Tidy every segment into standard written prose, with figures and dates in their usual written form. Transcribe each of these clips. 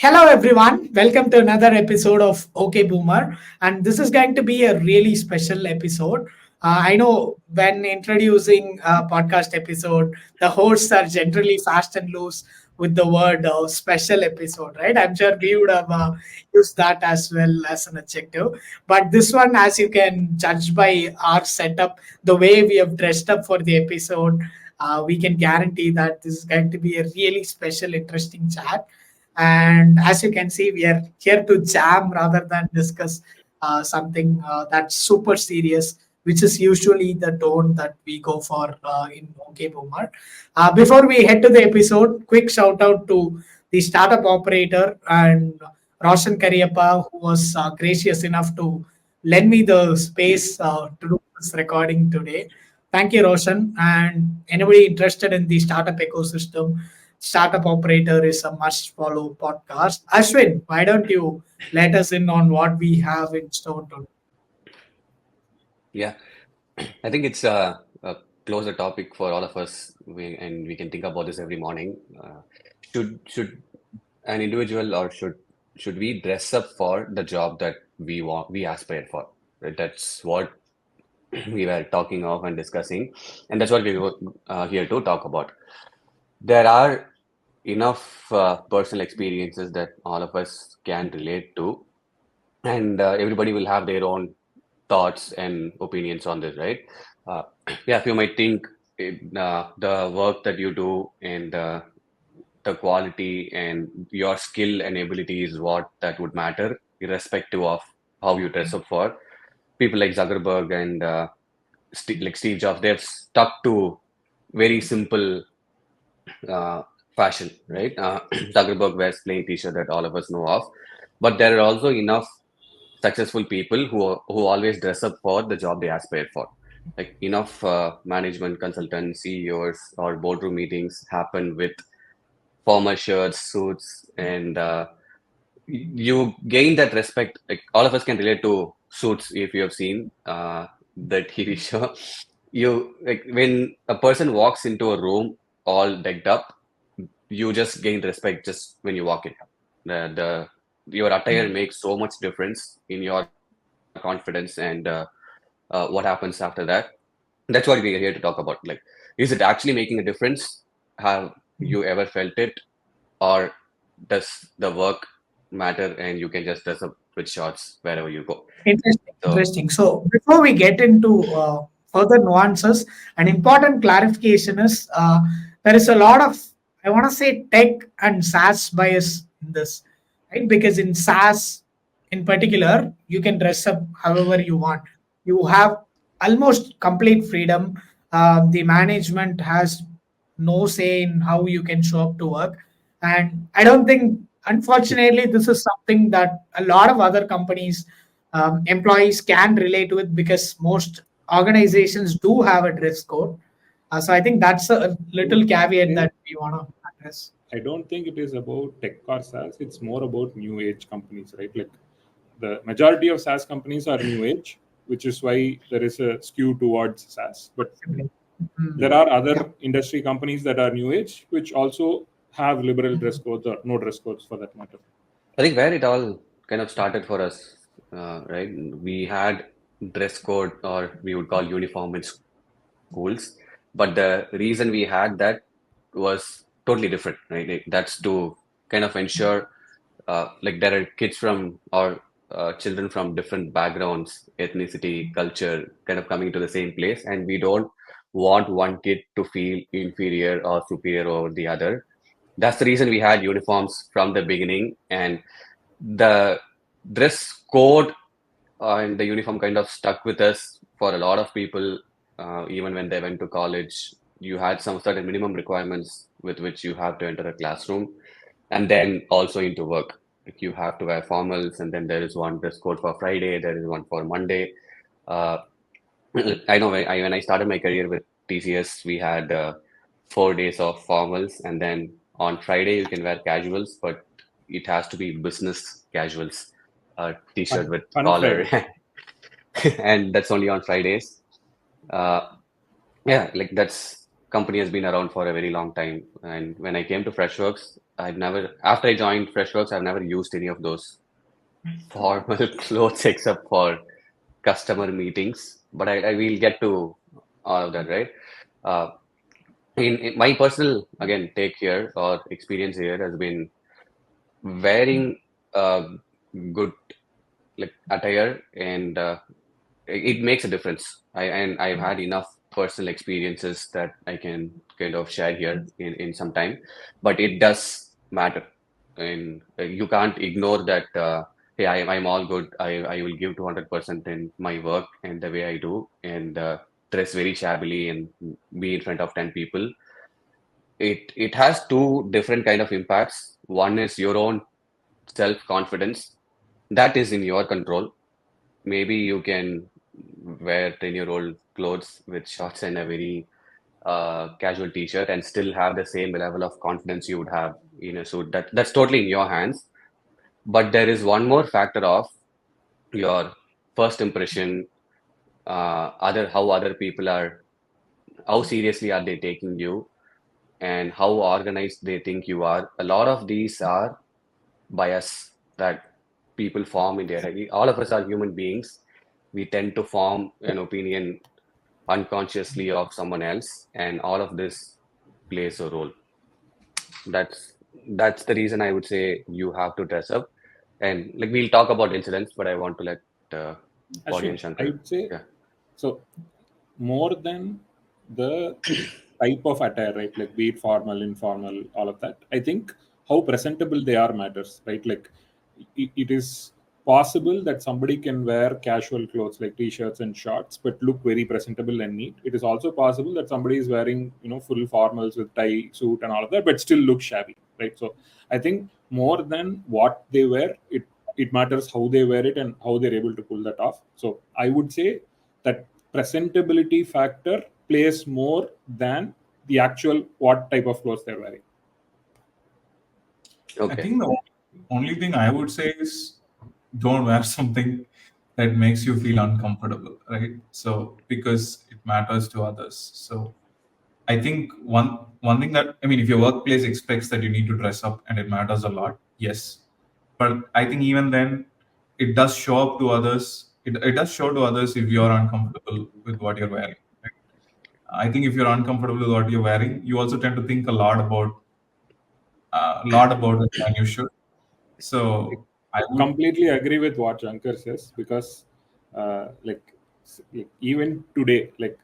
Hello, everyone. Welcome to another episode of OK Boomer. And this is going to be a really special episode. I know when introducing a podcast episode, the hosts are generally fast and loose with the word special episode, right? I'm sure we would have used that as well as an adjective. But this one, as you can judge by our setup, the way we have dressed up for the episode, we can guarantee that this is going to be a really special, interesting chat. And as you can see, we are here to jam rather than discuss something that's super serious, which is usually the tone that we go for in OK Boomer. Before we head to the episode, quick shout out to the startup operator and Roshan Kariappa, who was gracious enough to lend me the space to do this recording today. Thank you, Roshan. And anybody interested in the startup ecosystem, Startup Operator is a must follow podcast. Ashwin, why don't you let us in on what we have in store today? Yeah, I think it's a closer topic for all of us, and we can think about this every morning. Should an individual or should we dress up for the job that we aspire for? Right? That's what we were talking of and discussing, and that's what we were here to talk about. There are enough personal experiences that all of us can relate to, and everybody will have their own thoughts and opinions on this, right? Uh, yeah, you might think the work that you do and the quality and your skill and ability is what that would matter, irrespective of how you dress up for. People like Zuckerberg and like Steve Jobs, they've stuck to very simple uh, fashion, right? Zuckerberg wears plain t-shirt that all of us know of, but there are also enough successful people who always dress up for the job they aspire for. Like enough management consultants, CEOs, or boardroom meetings happen with formal shirts, suits, and you gain that respect. Like all of us can relate to Suits if you have seen the TV show. You like when a person walks into a room all decked up, you just gain respect just when you walk in. Your attire makes so much difference in your confidence and what happens after that. That's what we're here to talk about. Like, is it actually making a difference? Have you ever felt it, or does the work matter and you can just dress up with shorts wherever you go? Interesting, So, interesting. So before we get into further nuances, an important clarification is there is a lot of, I want to say, tech and SaaS bias in this, right? Because in SaaS, in particular, you can dress up however you want. You have almost complete freedom. The management has no say in how you can show up to work. And I don't think, unfortunately, this is something that a lot of other companies, employees can relate with because most organizations do have a dress code. So I think that's a little caveat that we want to address. I don't think it is about tech or SaaS. It's more about new age companies, right? Like the majority of SaaS companies are new age, which is why there is a skew towards SaaS. But there are Yeah. other industry companies that are new age, which also have liberal dress codes or no dress codes for that matter. I think where it all kind of started for us, right? We had dress code, or we would call uniform in schools, but the reason we had that was totally different, right? That's to kind of ensure, like there are kids from or children from different backgrounds, ethnicity, culture, kind of coming to the same place, and we don't want one kid to feel inferior or superior over the other. That's the reason we had uniforms from the beginning, and the dress code and the uniform kind of stuck with us for a lot of people. Even when they went to college, you had some certain minimum requirements with which you have to enter a classroom, and then also into work. Like you have to wear formals, and then there is one dress code for Friday, there is one for Monday. Uh, I know when I started my career with TCS, we had 4 days of formals, and then on Friday you can wear casuals, but it has to be business casuals, t-shirt with Fun collar, Friday. and that's only on Fridays. Uh, yeah, like that's company has been around for a very long time. And when I came to Freshworks, after I joined Freshworks, I've never used any of those formal clothes except for customer meetings. But I will get to all of that, right? Uh, in my personal, again, take here or experience here has been wearing good like attire and it makes a difference. And I've had enough personal experiences that I can kind of share here in some time, but it does matter, and you can't ignore that. Hey, I'm all good. I will give 200% in my work and the way I do, and dress very shabbily and be in front of 10 people. It has two different kind of impacts. One is your own self confidence that is in your control. Maybe you can wear 10-year-old clothes with shorts and a very casual t-shirt and still have the same level of confidence you would have in a suit. That's totally in your hands. But there is one more factor of your first impression, how other people are, how seriously are they taking you, and how organized they think you are. A lot of these are bias that people form in their head. All of us are human beings. We tend to form an opinion unconsciously of someone else, and all of this plays a role. That's the reason I would say you have to dress up. And like we'll talk about incidents, but I want to let Body and Ashwin, I Shankar. would say Yeah. so. More than the type of attire, right? Like be it formal, informal, all of that. I think how presentable they are matters, right? Like it is possible that somebody can wear casual clothes like t-shirts and shorts, but look very presentable and neat. It is also possible that somebody is wearing, full formals with tie, suit, and all of that, but still look shabby, right? So I think more than what they wear, it matters how they wear it and how they're able to pull that off. So I would say that presentability factor plays more than the actual what type of clothes they're wearing. I Okay. think the only thing I would say is don't wear something that makes you feel uncomfortable, right? So because it matters to others. So I think one thing that I mean, if your workplace expects that you need to dress up and it matters a lot, yes. But I think even then, it does show up to others. It does show to others if you're uncomfortable with what you're wearing. Right? I think if you're uncomfortable with what you're wearing, you also tend to think a lot about it than you should. I So I would. completely agree with what Shankar says because, like even today, like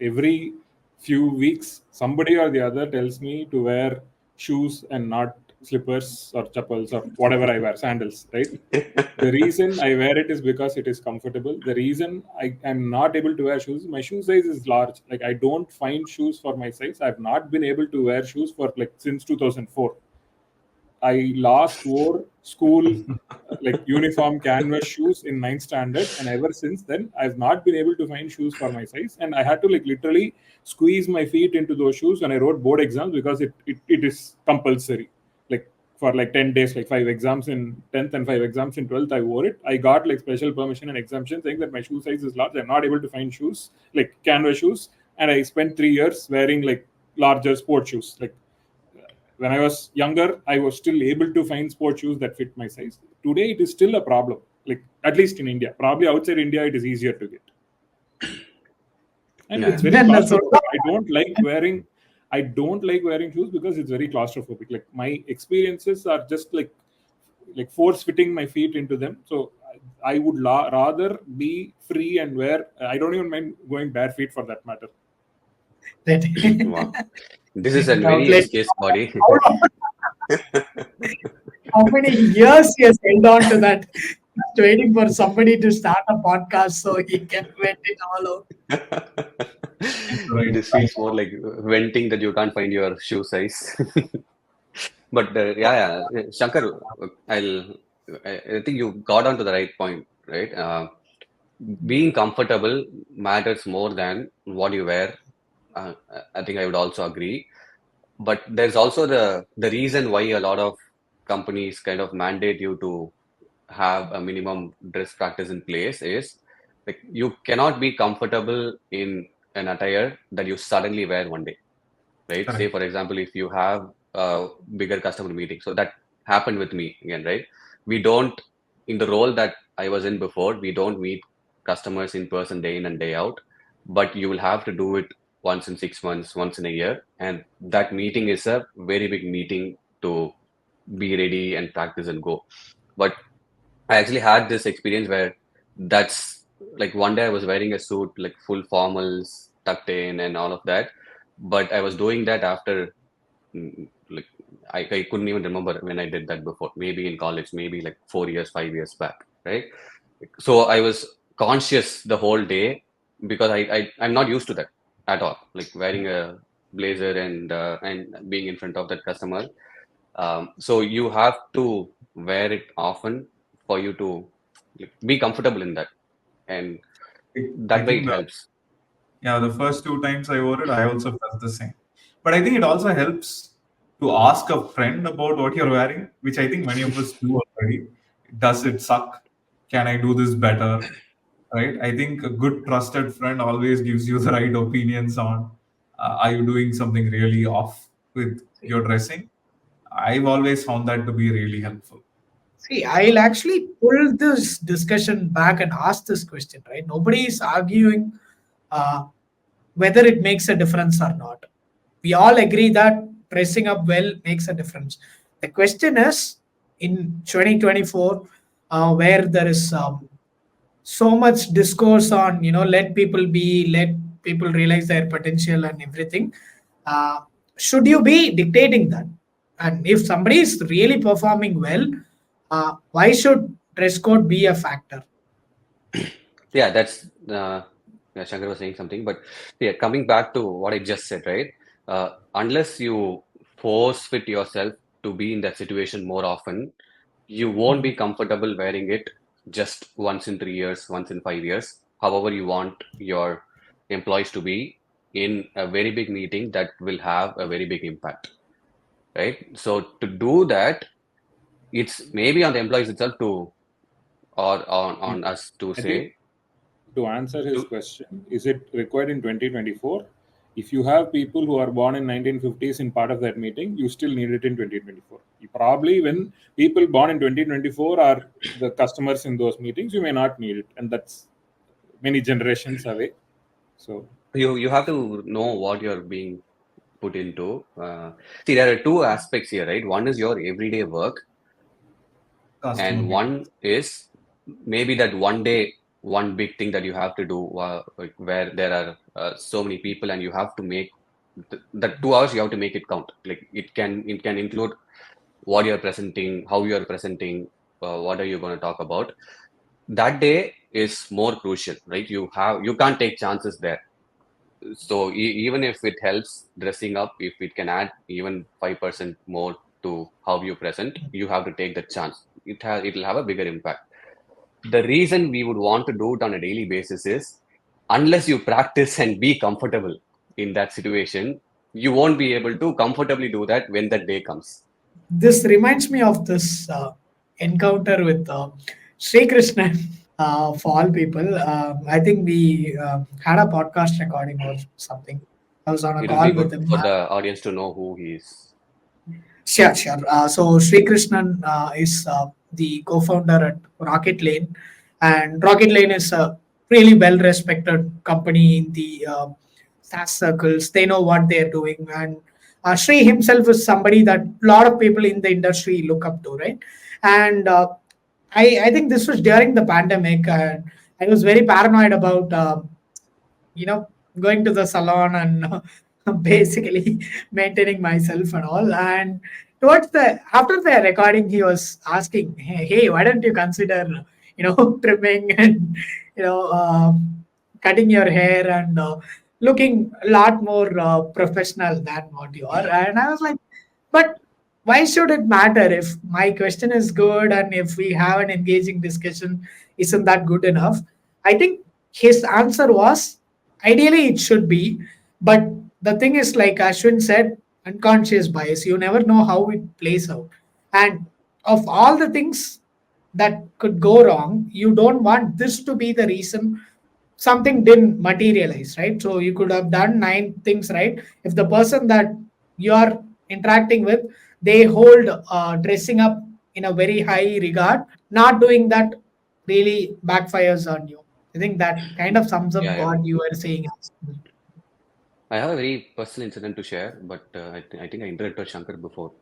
every few weeks, somebody or the other tells me to wear shoes and not slippers or chappals or whatever I wear, sandals, right? The reason I wear it is because it is comfortable. The reason I am not able to wear shoes, my shoe size is large. Like I don't find shoes for my size. I've not been able to wear shoes for like since 2004. I last wore school like uniform canvas shoes in ninth standard, and ever since then, I've not been able to find shoes for my size, and I had to like literally squeeze my feet into those shoes when I wrote board exams because it is compulsory. Like for like 10 days, like 5 exams in 10th and 5 exams in 12th, I wore it. I got like special permission and exemption saying that my shoe size is large. I'm not able to find shoes like canvas shoes, and I spent 3 years wearing like larger sport shoes like when I was younger, I was still able to find sport shoes that fit my size. Today, it is still a problem. Like at least in India, probably outside India, it is easier to get, and Yeah. it's very Then that's what. claustrophobic. I don't like wearing shoes because it's very claustrophobic. Like my experiences are just like force fitting my feet into them. So I would rather be free and wear. I don't even mind going bare feet for that matter. Wow. This is a Now, very let edge case, Body. how many years he has held on to that, just waiting for somebody to start a podcast so he can vent it all out. Right. This feels more like venting that you can't find your shoe size. But yeah, Shankar, I think you got on to the right point, right? Being comfortable matters more than what you wear. I think I would also agree. But there's also the reason why a lot of companies kind of mandate you to have a minimum dress practice in place is like you cannot be comfortable in an attire that you suddenly wear one day. right? Say, Correct. for example, if you have a bigger customer meeting, so that happened with me again, right? We don't, in the role that I was in before, we don't meet customers in person day in and day out, but you will have to do it once in 6 months, once in a year. And that meeting is a very big meeting to be ready and practice and go. But I actually had this experience where that's like one day I was wearing a suit, like full formals, tucked in, and all of that. But I was doing that after, like, I couldn't even remember when I did that before. Maybe in college, maybe like 4 years, 5 years back, right? So I was conscious the whole day because I'm not used to that at all. Like wearing a blazer and being in front of that customer. So you have to wear it often for you to like, be comfortable in that, and I that way think it helps. the first two times I wore it, I also felt the same. But I think it also helps to ask a friend about what you're wearing, which I think many of us do already. Does it suck? Can I do this better? Right? I think a good trusted friend always gives you the right opinions on are you doing something really off with your dressing? I've always found that to be really helpful. See, I'll actually pull this discussion back and ask this question, right? Nobody is arguing uh, whether it makes a difference or not. We all agree that dressing up well makes a difference. The question is in 2024, where there is so much discourse on, let people be, let people realize their potential and everything. Uh, should you be dictating that? And if somebody is really performing well, why should dress code be a factor? Yeah, that's yeah, Shankar was saying something, but yeah, coming back to what I just said, right? Unless you force fit yourself to be in that situation more often, you won't be comfortable wearing it just once in 3 years, once in 5 years, however you want your employees to be in a very big meeting that will have a very big impact, right? So to do that, it's maybe on the employees itself to, or on us to I think say, to answer his to, question, is it required in 2024? If you have people who are born in 1950s in part of that meeting, you still need it in 2024. You probably, when people born in 2024 are the customers in those meetings, you may not need it, and that's many generations away. So you have to know what you're being put into. See, there are two aspects here, right? One is your everyday work, Customer and meeting. one is maybe that one day, one big thing that you have to do, like where there are so many people, and you have to make the 2 hours. You have to make it count. Like it can include what you're presenting, how you're presenting, what are you going to talk about. That day is more crucial, right? You can't take chances there. So even if it helps dressing up, if it can add even 5% more to how you present, you have to take the chance. It'll have a bigger impact. The reason we would want to do it on a daily basis is unless you practice and be comfortable in that situation, you won't be able to comfortably do that when that day comes. This reminds me of this encounter with Sri Krishna. For all people, I think we had a podcast recording or something. I was on a It will be call with good him. for the audience to know who he is. Sure, sure. So Sri Krishnan is the co-founder at Rocket Lane, and Rocket Lane is a really well-respected company in the SaaS circles. They know what they're doing, and Sri himself is somebody that a lot of people in the industry look up to, right? And I think this was during the pandemic, and I was very paranoid about you know going to the salon and basically maintaining myself and all. And towards the after the recording, he was asking, hey, why don't you consider trimming and cutting your hair and looking a lot more professional than what you are. And I was like, but why should it matter if my question is good and if we have an engaging discussion? Isn't that good enough? I think his answer was ideally it should be, but the thing is, like Ashwin said, unconscious bias. You never know how it plays out. And of all the things that could go wrong, you don't want this to be the reason something didn't materialize, right? So you could have done 9 things right. If the person that you are interacting with, they hold dressing up in a very high regard, not doing that really backfires on you. I think that kind of sums up Yeah, yeah. what you were saying. I have a very personal incident to share, but I think I interrupted Shankar before.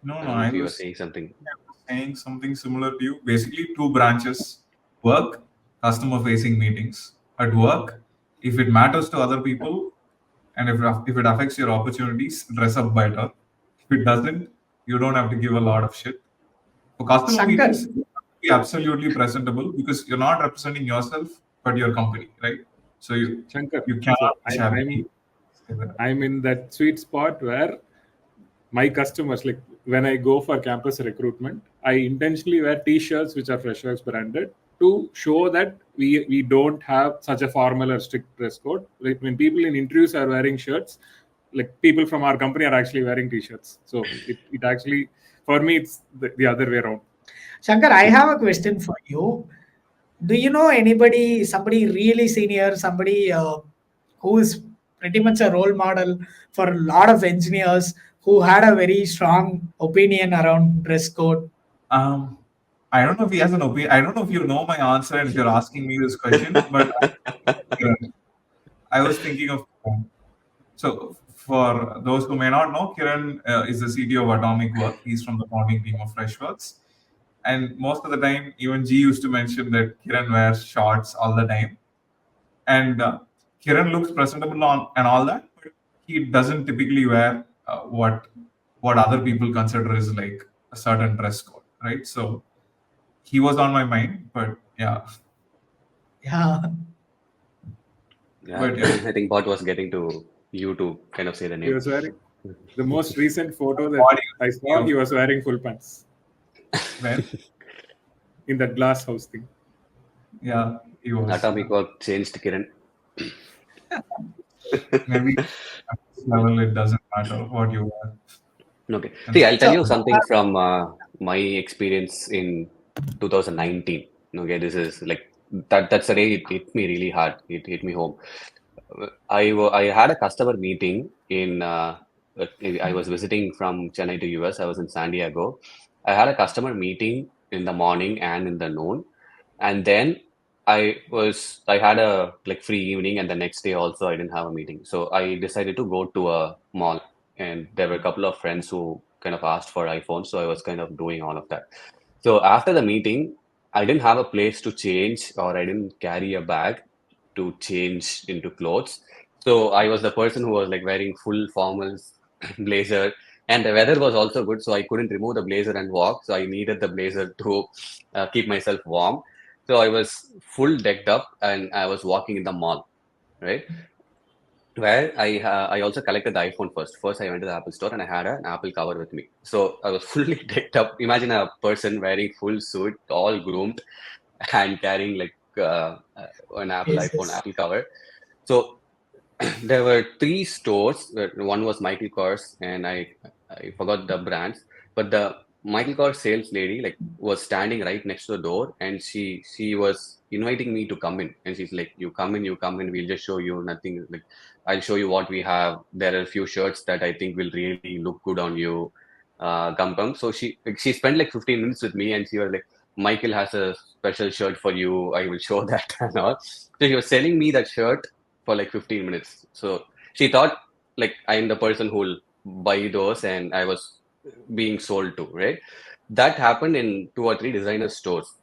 No, I no, don't know I if you were was saying something. saying something similar to you. Basically, two branches: work, customer facing meetings. At work, if it matters to other people and if it affects your opportunities, dress up better. If it doesn't, you don't have to give a lot of shit. For customer Shankar, meetings, you have to be absolutely presentable because you're not representing yourself but your company, right? So Shankar, you so cannot be I, shabby. I'm I'm in that sweet spot where my customers, like when I go for campus recruitment, I intentionally wear t-shirts which are freshers branded to show that we don't have such a formal or strict dress code. Like when people in interviews are wearing shirts, like people from our company are actually wearing t-shirts. So it actually, for me, it's the other way around. Shankar, I have a question for you. Do you know anybody, somebody really senior, somebody who is pretty much a role model for a lot of engineers who had a very strong opinion around dress code? Um, I don't know if he has an opinion. I don't know if you know my answer and if you're asking me this question, but I was thinking of. So, for those who may not know, Kiran is the CTO of Atomic Work. He's from the founding team of Freshworks. And most of the time, even G used to mention that Kiran wears shorts all the time. And Kiran looks presentable on and all that, but he doesn't typically wear what other people consider is like a certain dress code, right? So he was on my mind, but yeah, Yeah. Yeah, but yeah. I think Bot was getting to you to kind of say the He name. was wearing the most recent photo that Body I saw. He was wearing full pants when in that glass house thing. yeah, he was Atomic Work changed Kiran. maybe at this level it doesn't matter what you wear. Okay. And See, I'll tell So, you something from my experience in 2019. Okay, this is like that's the day it hit me really hard. It hit me home. I had a customer meeting in I was visiting from Chennai to US. I was in San Diego. I had a customer meeting in the morning and in the noon, and then I had a like free evening, and the next day also I didn't have a meeting. So I decided to go to a mall, and there were a couple of friends who kind of asked for iPhones, so I was kind of doing all of that. So after the meeting, I didn't have a place to change, or I didn't carry a bag to change into clothes. So I was the person who was like wearing full formals, blazer, and the weather was also good, so I couldn't remove the blazer and walk. So I needed the blazer to keep myself warm. So I was full decked up and I was walking in the mall, right? Where I also collected the iPhone first. First, I went to the Apple store and I had an Apple cover with me. So I was fully decked up. Imagine a person wearing full suit, all groomed, and carrying like an Apple yes, iPhone yes. Apple cover. So there were three stores. One was Michael Kors, and I forgot the brands, but the Michael Kors sales lady like was standing right next to the door, and she was inviting me to come in, and she's like, "You come in, you come in. We'll just show you nothing. Like I'll show you what we have. There are a few shirts that I think will really look good on you. Come, come." So she spent like 15 minutes with me, and she was like, "Michael has a special shirt for you. I will show that and all." So she was selling me that shirt for like 15 minutes. So she thought like I'm the person who'll buy those and I was being sold to, right? That happened in two or three designer stores.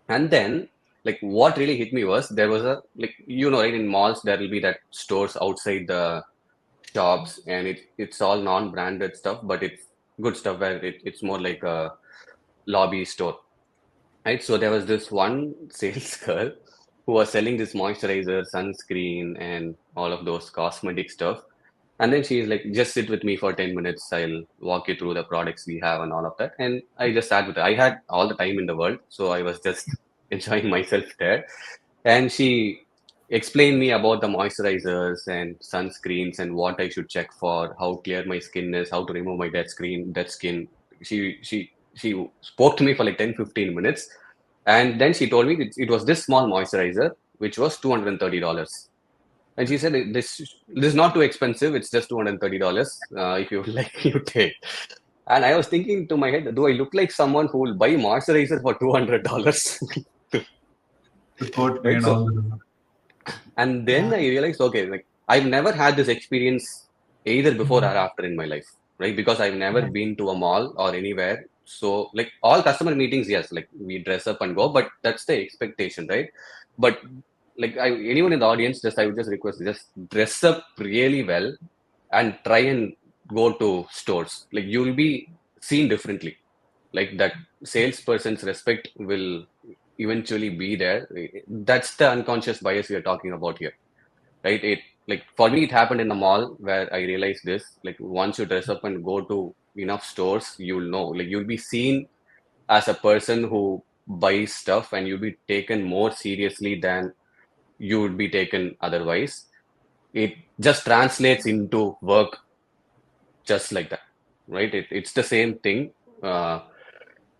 And then like what really hit me was there was a like right in malls there will be that stores outside the shops and it's all non-branded stuff, but it's good stuff where it's more like a lobby store. Right, so there was this one sales girl who was selling this moisturizer, sunscreen, and all of those cosmetic stuff. And then she's like, just sit with me for 10 minutes. I'll walk you through the products we have and all of that. And I just sat with her. I had all the time in the world. So I was just enjoying myself there. And she explained me about the moisturizers and sunscreens and what I should check for, how clear my skin is, how to remove my dead skin. She spoke to me for like 10, 15 minutes. And then she told me it was this small moisturizer. which was $230. And she said, this is not too expensive. It's just $230. If you would like, you take. And I was thinking to my head, do I look like someone who will buy moisturizer for $200? The coat Right. made all the difference. And then I realized, okay, like I've never had this experience either before or after in my life, right? Because I've never been to a mall or anywhere. So like all customer meetings, yes, like we dress up and go, but that's the expectation, right? But like anyone in the audience, I would just request, just dress up really well and try and go to stores. Like you'll be seen differently. Like that salesperson's respect will eventually be there. That's the unconscious bias we are talking about here, right? It like for me, it happened in the mall where I realized this. Like once you dress up and go to enough stores, you'll know. Like you'll be seen as a person who buys stuff, and you'll be taken more seriously than you would be taken otherwise. It just translates into work just like that, right? It's the same thing.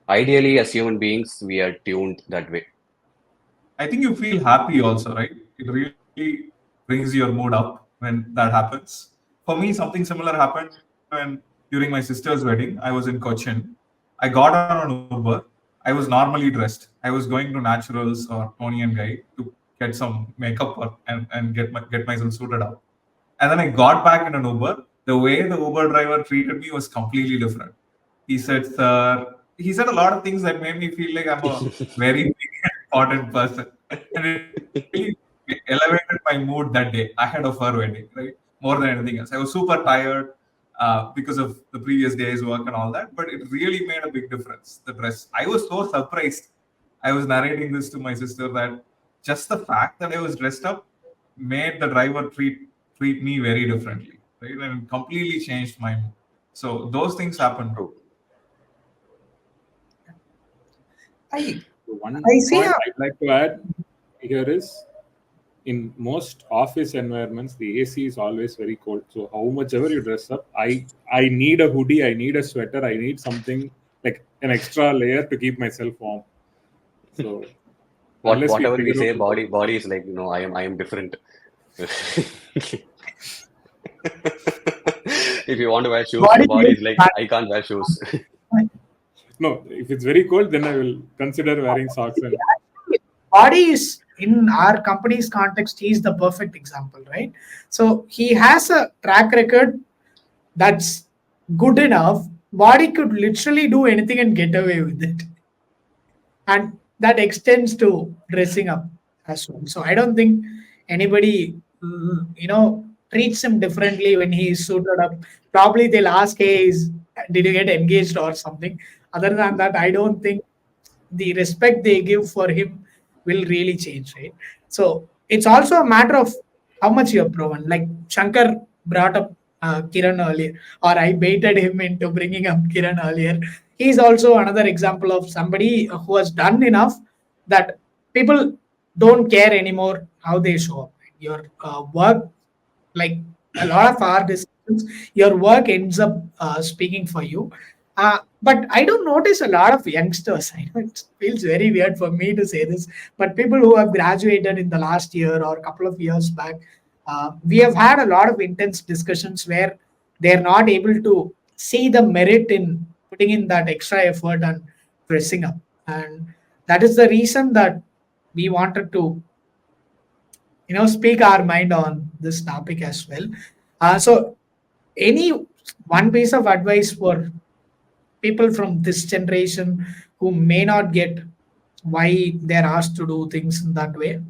Ideally, as human beings, we are tuned that way. I think you feel happy also, right? It really brings your mood up when that happens. For me, something similar happened when during my sister's wedding, I was in Cochin. I got on an Uber. I was normally dressed. I was going to Naturals or Tony and Guy to get some makeup and get myself suited up. And then I got back in an Uber. The way the Uber driver treated me was completely different. He said, "Sir," he said a lot of things that made me feel like I'm a very big and important person. And it really elevated my mood that day ahead of her wedding, right? More than anything else. I was super tired because of the previous day's work and all that, but it really made a big difference. The dress. I was so surprised. I was narrating this to my sister that just the fact that I was dressed up made the driver treat me very differently, right? And it completely changed my mood. So those things happen. True. I One I see point a I'd like to add here is in most office environments, the AC is always very cold. So how much ever you dress up, I need a hoodie, I need a sweater, I need something like an extra layer to keep myself warm. So unless we Whatever we figure say, out body is like, I am different. If you want to wear shoes, body your body is like, I can't wear shoes. no, if it's very cold, then I will consider wearing socks and body is in our company's context. He's the perfect example, right? So he has a track record that's good enough. Body could literally do anything and get away with it, and that extends to dressing up as well. So I don't think anybody, treats him differently when he is suited up. Probably they'll ask, "Hey, did you get engaged or something?" Other than that, I don't think the respect they give for him will really change, right? So it's also a matter of how much you have proven. Like Shankar brought up Kiran earlier, or I baited him into bringing up Kiran earlier. He's also another example of somebody who has done enough that people don't care anymore how they show up. Your work, like a lot of our discussions, your work ends up speaking for you. But I don't notice a lot of youngsters. I know it feels very weird for me to say this, but people who have graduated in the last year or a couple of years back, we have had a lot of intense discussions where they're not able to see the merit in putting in that extra effort and dressing up. And that is the reason that we wanted to speak our mind on this topic as well. So any one piece of advice for people from this generation who may not get why they're asked to do things in that way?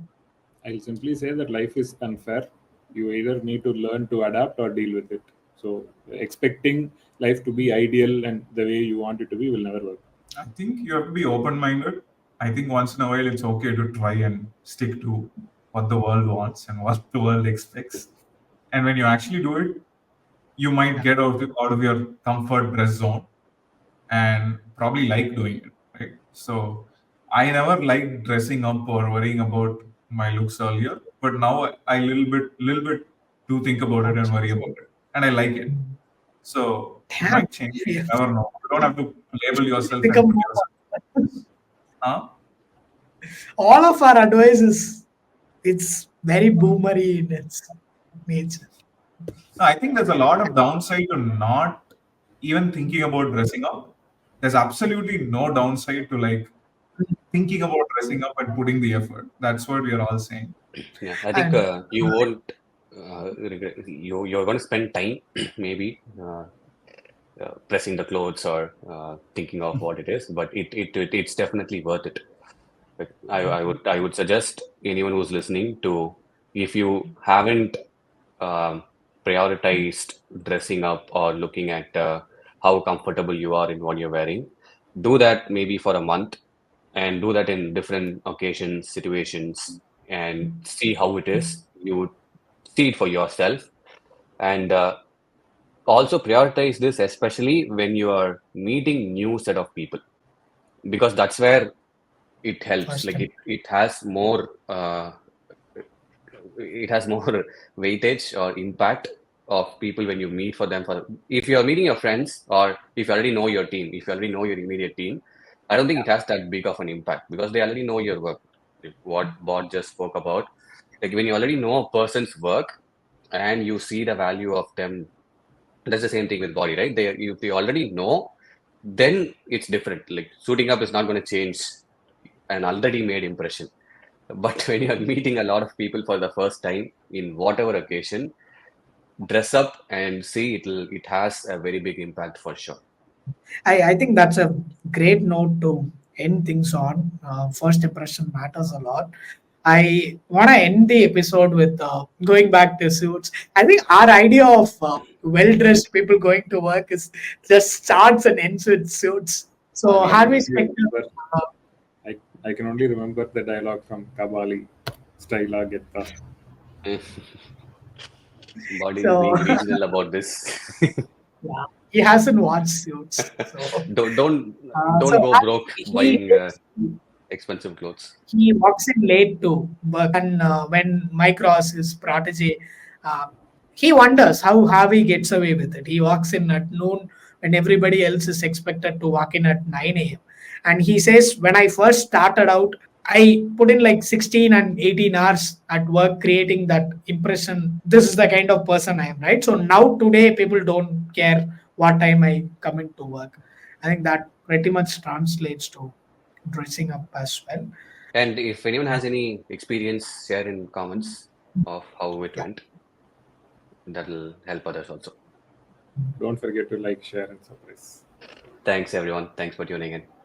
I'll simply say that life is unfair. You either need to learn to adapt or deal with it. So expecting life to be ideal and the way you want it to be will never work. I think you have to be open-minded. I think once in a while it's okay to try and stick to what the world wants and what the world expects. And when you actually do it, you might get out of your comfort dress zone and probably like doing it, right? So I never liked dressing up or worrying about my looks earlier, but now I little bit do think about it and worry about it, and I like it. So it Damn, might change. we You have never know. You don't have to label yourself and become put more. yourself. Huh? All of our advice is It's very boomery in its nature. No, I think there's a lot of downside to not even thinking about dressing up. There's absolutely no downside to like thinking about dressing up and putting the effort. That's what we are all saying. Yeah, I think And you won't regret. You're going to spend time maybe pressing the clothes or thinking of what it is, but it's definitely worth it. Like, I would suggest anyone who's listening to, if you haven't um, prioritized dressing up or looking at how comfortable you are in what you're wearing, do that maybe for a month and do that in different occasions, situations, and see how it is. You would see it for yourself, and also prioritize this, especially when you are meeting new set of people, because that's where it helps. first, Like it has more weightage or impact of people when you meet for them. For if you are meeting your friends, or if you already know your team, if you already know your immediate team, I don't think it has that big of an impact because they already know your work. What Bob just spoke about, like when you already know a person's work and you see the value of them, that's the same thing with body, right? If you already know, then it's different. Like suiting up is not going to change an already made impression. But when you're meeting a lot of people for the first time in whatever occasion, dress up and see it has a very big impact for sure. I think that's a great note to end things on. First impression matters a lot. I want to end the episode with going back to suits. I think our idea of well dressed people going to work is just starts and ends with suits. So, I can Agreed. Harvey only Specter, remember uh, I can only remember the dialogue from Kabali, Styla Getta. Body is so being regional about this. yeah, he hasn't watched suits. So, don't don't so don't go broke he buying expensive clothes. he walks in late to work, and when Mike Ross, his protege, uh, he wonders how Harvey gets away with it. He walks in at noon when everybody else is expected to walk in at 9 a.m. And he says, when I first started out, I put in like 16 and 18 hours at work creating that impression. This is the kind of person I am, right? So now today, people don't care what time I come into work. I think that pretty much translates to dressing up as well. And if anyone has any experience, share in comments of how it Yeah. went. That'll help others also. Don't forget to like, share, and subscribe. Thanks everyone. Thanks for tuning in.